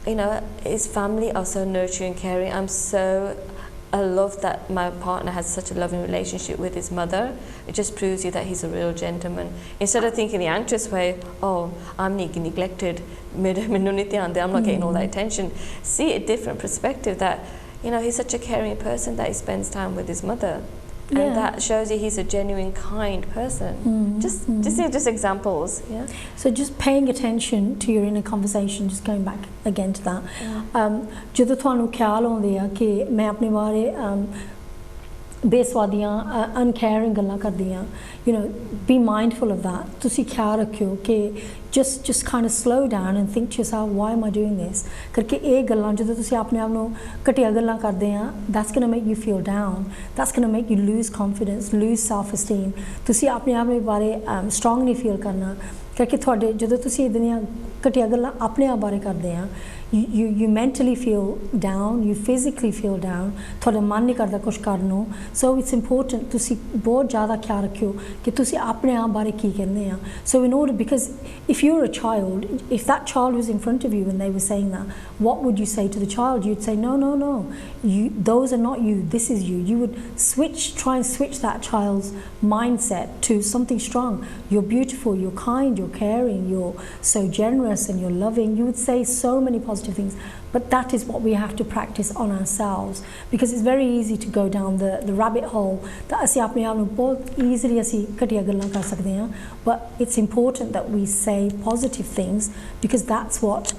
you know, his family are so nurturing, caring. I love that my partner has such a loving relationship with his mother. It just proves you that he's a real gentleman. Instead of thinking the anxious way, oh, I'm neglected, I'm not getting all that attention. See a different perspective that, you know, he's such a caring person that he spends time with his mother. And that shows you he's a genuine, kind person. Just examples. Yeah. So just paying attention to your inner conversation, just going back again to that. ਜਦੋਂ ਤੁਹਾਨੂੰ ਖਿਆਲ ਆਉਂਦੇ ਆ ਕਿ ਮੈਂ ਆਪਣੇ ਬਾਰੇ ਬੇਸਵਾਦੀਆਂ uncaring ਗੱਲਾਂ ਕਰਦੀ ਆ, you know, be mindful of that. ਤੁਸੀਂ ਖਿਆਲ ਰੱਖਿਓ ਕਿ just kind of slow down and think to yourself, why am I doing this? ਕਰਕੇ ਇਹ ਗੱਲਾਂ ਜਦੋਂ ਤੁਸੀਂ ਆਪਣੇ ਆਪ ਨੂੰ ਘਟੀਆ ਗੱਲਾਂ ਕਰਦੇ ਆ, that's going to make you feel down. That's going to make you lose confidence, lose self-esteem. ਤੁਸੀਂ ਆਪਣੇ ਆਪ ਦੇ ਬਾਰੇ strong ਨਹੀਂ feel ਕਰਨਾ, ਕਰਕੇ ਤੁਹਾਡੇ ਜਦੋਂ ਤੁਸੀਂ ਇਦਾਂ ਦੀਆਂ ਘਟੀਆ ਗੱਲਾਂ ਆਪਣੇ ਆਪ ਬਾਰੇ ਕਰਦੇ ਆ, you mentally feel down, you physically feel down, ਤੁਹਾਡਾ ਮਨ ਨਹੀਂ ਕਰਦਾ ਕੁਝ ਕਰਨ ਨੂੰ. So it's important ਤੁਸੀਂ ਬਹੁਤ ਜ਼ਿਆਦਾ ਖਿਆਲ ਰੱਖਿਓ ਕਿ ਤੁਸੀਂ ਆਪਣੇ ਆਪ ਬਾਰੇ ਕੀ ਕਹਿੰਦੇ ਆ. So in order, because if you're a child, if that child was in front of you when they were saying that, what would you say to the child? You'd say, no, those are not you, this is you. You would try and switch that child's mindset to something strong. You're beautiful, you're kind, you're caring, you're so generous and you're loving. You would say so many positive things, but that is what we have to practice on ourselves, because it's very easy to go down the rabbit hole that ਅਸੀਂ ਆਪਣੇ ਆਪ ਨੂੰ ਬਹੁਤ easily ਅਸੀਂ ਘਟੀਆ ਗੱਲਾਂ ਕਰ ਸਕਦੇ ਹਾਂ. But it's important that we say positive things, because that's what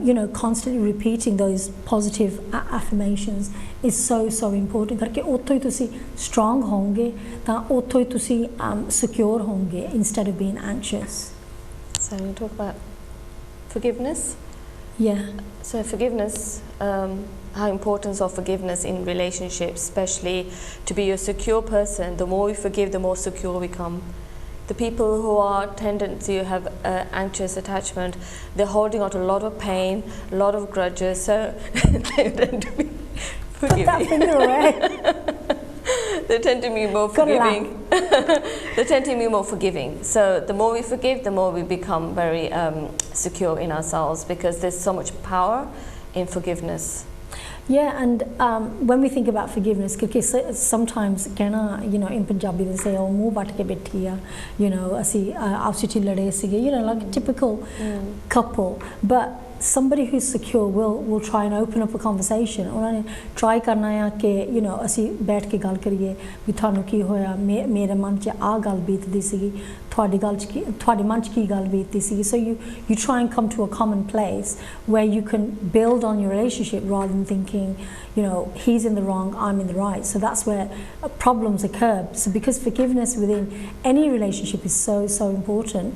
you know, constantly repeating those positive affirmations is so important. ਕਰਕੇ ਉੱਥੋਂ ਹੀ ਤੁਸੀਂ strong ਹੋਵੋਗੇ, ਤਾਂ ਉੱਥੋਂ ਹੀ ਤੁਸੀਂ secure ਹੋਵੋਗੇ instead of being anxious. So we talk about forgiveness. Yeah. So forgiveness, how importance of forgiveness in relationships, especially to be a secure person. The more we forgive, the more secure we become. The people who are tendent to have anxious attachment, they're holding on to a lot of pain, a lot of grudges, so they tend to be forgiving. Put that finger away. They tend to be more forgiving. They tend to be more forgiving. So the more we forgive, the more we become very secure in ourselves, because there's so much power in forgiveness. Yeah, and when we think about forgiveness, because sometimes, you know, in Punjabi they say, oh, muh vat ke baithi hai, you know, asi aapsi chi lade sige, you know, like a typical couple. But somebody who's secure will try and open up a conversation. उन्होंने try करना है कि, you know, असी बैठ के गल करिए भी थानू की होया, मेरे मन च आ गल बीतदी सीगी, ਤੁਹਾਡੇ ਮਨ 'ਚ ਕੀ ਗੱਲ ਬੀਤਦੀ ਸੀ. So you try and come to a common place where you can build on your relationship rather than thinking, you know, he's in the wrong, I'm in the right. So that's where problems occur. So because forgiveness within any relationship is so important,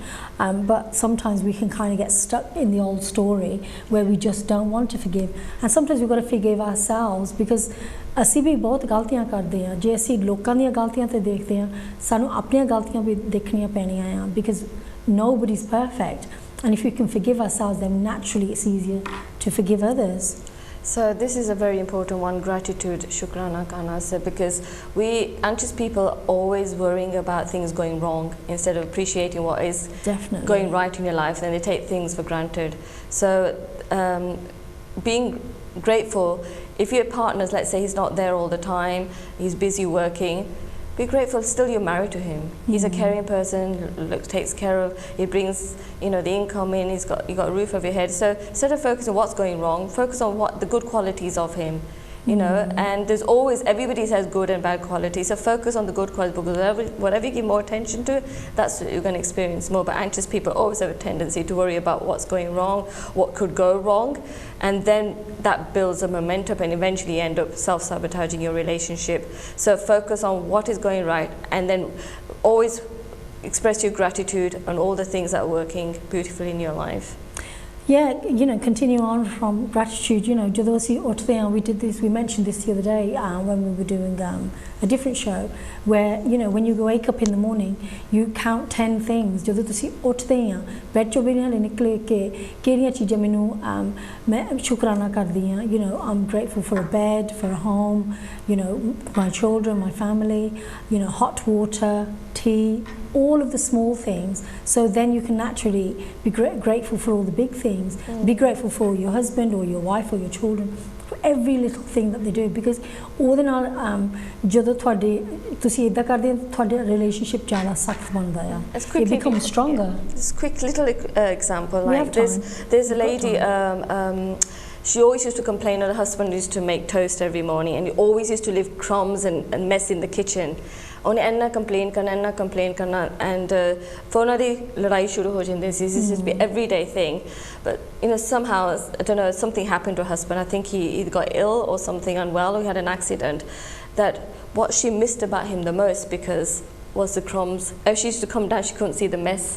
but sometimes we can kind of get stuck in the old story where we just don't want to forgive. And sometimes we've got to forgive ourselves, because ਅਸੀਂ ਵੀ ਬਹੁਤ ਗਲਤੀਆਂ ਕਰਦੇ ਹਾਂ. ਜੇ ਅਸੀਂ ਲੋਕਾਂ ਦੀਆਂ ਗਲਤੀਆਂ ਤੇ ਦੇਖਦੇ ਹਾਂ, ਸਾਨੂੰ ਆਪਣੀਆਂ ਗਲਤੀਆਂ ਵੀ ਦੇਖਣੀਆਂ ਪੈਣੀਆਂ ਆ, because nobody's perfect. And if we can forgive ourselves, then naturally it's easier to forgive others. So this is a very important one, gratitude, shukrana kana, because we anxious people are always worrying about things going wrong instead of appreciating what is Definitely going right in your life. Then they take things for granted. So being grateful. If your partner's, let's say he's not there all the time, he's busy working, be grateful still you're married to him. He's a caring person, takes care of, he brings, you know, the income in, you got a roof over your head. So instead of focusing on what's going wrong, focus on what the good qualities of him. You know, and there's always, everybody has good and bad qualities, so focus on the good qualities, because whatever you give more attention to, that's what you're going to experience more. But anxious people always have a tendency to worry about what's going wrong, what could go wrong, and then that builds a momentum and eventually end up self-sabotaging your relationship. So focus on what is going right, and then always express your gratitude on all the things that are working beautifully in your life. Yeah, you know, continue on from gratitude. You know, ਜਦੋਂ ਅਸੀਂ ਉੱਠਦੇ ਹਾਂ, we did this, we mentioned this the other day when we were doing a different show, where, you know, when you wake up in the morning, you count 10 things. ਜਦੋਂ ਤੁਸੀਂ ਉੱਠਦੇ ਹਾਂ, bed ਚੋਂ ਵੀ ਹਾਲੇ ਨਿਕਲੇ ਕਿ ਕਿਹੜੀਆਂ ਚੀਜ਼ਾਂ ਮੈਨੂੰ ਮੈਂ ਸ਼ੁਕਰਾਨਾ ਕਰਦੀ ਹਾਂ. You know, I'm grateful for a bed, for a home, you know, my children, my family, you know, hot water, tea, all of the small things. So then you can naturally be grateful for all the big things. Be grateful for your husband or your wife or your children, for every little thing that they do, because ਉਹਦੇ ਨਾਲ ਜਦੋਂ ਤੁਹਾਡੇ ਤੁਸੀਂ ਇਦਾਂ ਕਰਦੇ ਹੋ, ਤੁਹਾਡਾ relationship ਜ਼ਿਆਦਾ ਸਖਤ ਬਣਦਾ ਆ. It becomes stronger. Just quick little example, like there's a lady, she always used to complain that her husband used to make toast every morning, and he always used to leave crumbs and mess in the kitchen. ਉਹਨੇ ਇੰਨਾ complain ਕਰਨਾ and for ਉਹਨਾਂ ਦੀ ਲੜਾਈ ਸ਼ੁਰੂ ਹੋ ਜਾਂਦੀ ਸੀ. This used to be everyday thing, but you know, somehow, I don't know, something happened to her husband. I think he either got ill or something unwell, or he had an accident, that what she missed about him the most because was the crumbs. If she used to come down, she couldn't see the mess.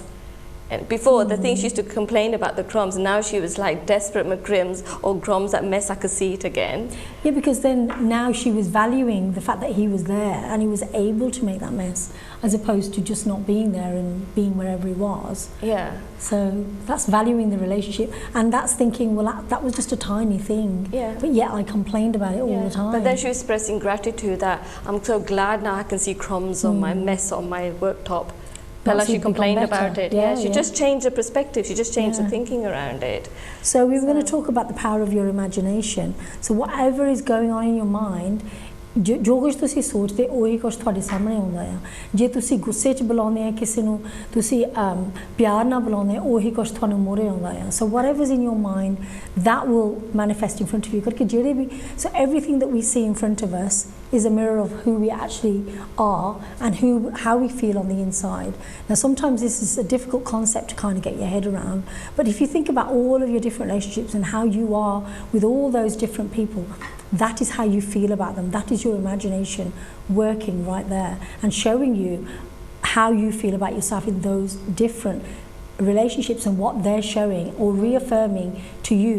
And before, the thing she used to complain about the crumbs, now she was like desperate McCrims or crumbs, that mess, I could see it again. Yeah, because then now she was valuing the fact that he was there and he was able to make that mess, as opposed to just not being there and being wherever he was. Yeah. So that's valuing the relationship, and that's thinking, well, that was just a tiny thing. Yeah. But yet I complained about it all the time. But then she was expressing gratitude that I'm so glad now I can see crumbs on my mess on my worktop. She complained about it. Yeah, she just changed the perspective. She just changed the thinking around it. So we were going to talk about the power of your imagination. So whatever is going on in your mind, ਜੋ ਕੁਝ ਤੁਸੀਂ ਸੋਚਦੇ ਉਹੀ ਕੁਝ ਤੁਹਾਡੇ ਸਾਹਮਣੇ ਆਉਂਦਾ ਆ. ਜੇ ਤੁਸੀਂ ਗੁੱਸੇ 'ਚ ਬੁਲਾਉਂਦੇ ਆ ਕਿਸੇ ਨੂੰ, ਤੁਸੀਂ ਪਿਆਰ ਨਾਲ ਬੁਲਾਉਂਦੇ ਉਹੀ ਕੁਝ ਤੁਹਾਨੂੰ ਮੂਹਰੇ ਆਉਂਦਾ ਆ. So whatever's in your mind, that will manifest in front of you. ਕਰਕੇ ਜਿਹੜੇ ਵੀ, so everything that we see in front of us is a mirror of who we actually are and how we feel on the inside. Now sometimes this is a difficult concept to kind of get your head around, but if you think about all of your different relationships and how you are with all those different people, that is how you feel about them. That is your imagination working right there and showing you how you feel about yourself in those different relationships and what they're showing or reaffirming to you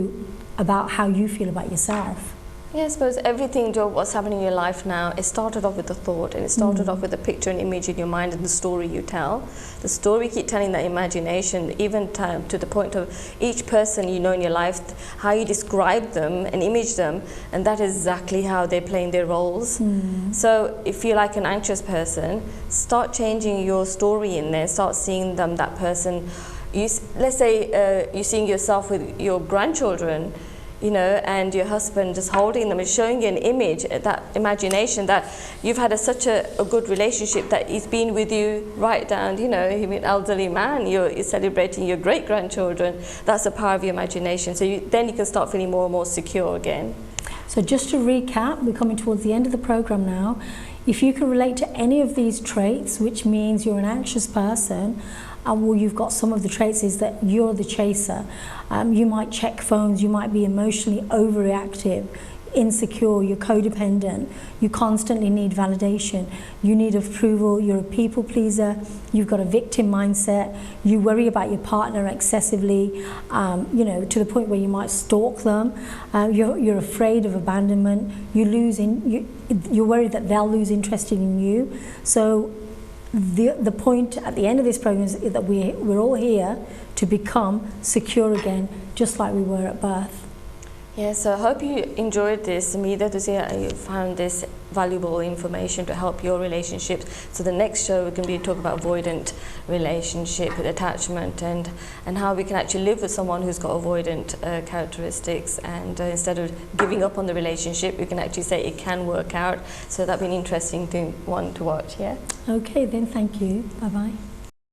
about how you feel about yourself. Yeah, I suppose everything, Joe, what's happening in your life now, it started off with a thought, and it started off with a picture and image in your mind and the story you tell. The story, keep telling that imagination, even to the point of each person you know in your life, how you describe them and image them, and that is exactly how they're playing their roles. So if you're like an anxious person, start changing your story in there, start seeing them, that person. Let's say you're seeing yourself with your grandchildren, you know, and your husband just holding them and showing you an image, that imagination that you've had such a good relationship, that he's been with you right down, you know, he's an elderly man, you're celebrating your great-grandchildren. That's the power of your imagination. So then you can start feeling more and more secure again. So just to recap, we're coming towards the end of the program now. If you can relate to any of these traits, which means you're an anxious person, well, you've got some of the traits is that you're the chaser. You might check phones, you might be emotionally overreactive, insecure, you're codependent, you constantly need validation, you need approval, you're a people pleaser, you've got a victim mindset, you worry about your partner excessively, you know, to the point where you might stalk them, you're afraid of abandonment, you're worried that they'll lose interest in you. So the point at the end of this program is that we're all here to become secure again, just like we were at birth. Yes, so I hope you enjoyed this. Umeed to see you found this valuable information to help your relationships. So the next show we're going to be talking about avoidant relationship, attachment, and how we can actually live with someone who's got avoidant characteristics, and instead of giving up on the relationship, we can actually say it can work out. So that'd be an interesting one to watch. Yeah. Okay, then thank you. Bye bye.